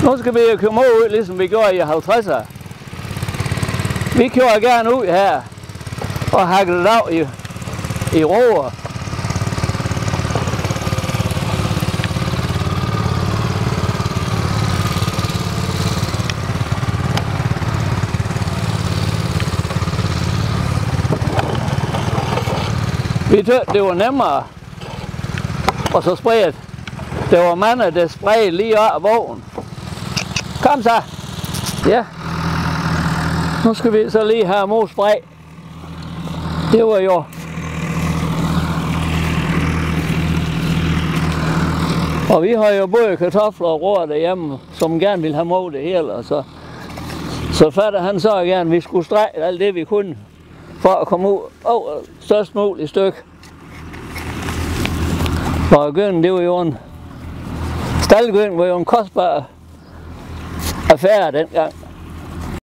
Nu skal vi komme ud, ligesom vi gjorde i 50'erne. Vi kører gerne ud her og hakker det af i roer. Vi tøgte, det var nemmere og så spredt. Der var mange, der spredte lige op af vognen. Kom så! Ja. Nu skal vi så lige have mosprej. Det var jo. Og vi har jo både kartofler og rør derhjemme, som gerne vil have mod det hele. Og så fatter han så gerne, at vi skulle strække alt det vi kunne, for at komme ud over størst muligt stykke. Og gønnen, det var jo en staldgøn, var jo en kostbar affære dengang.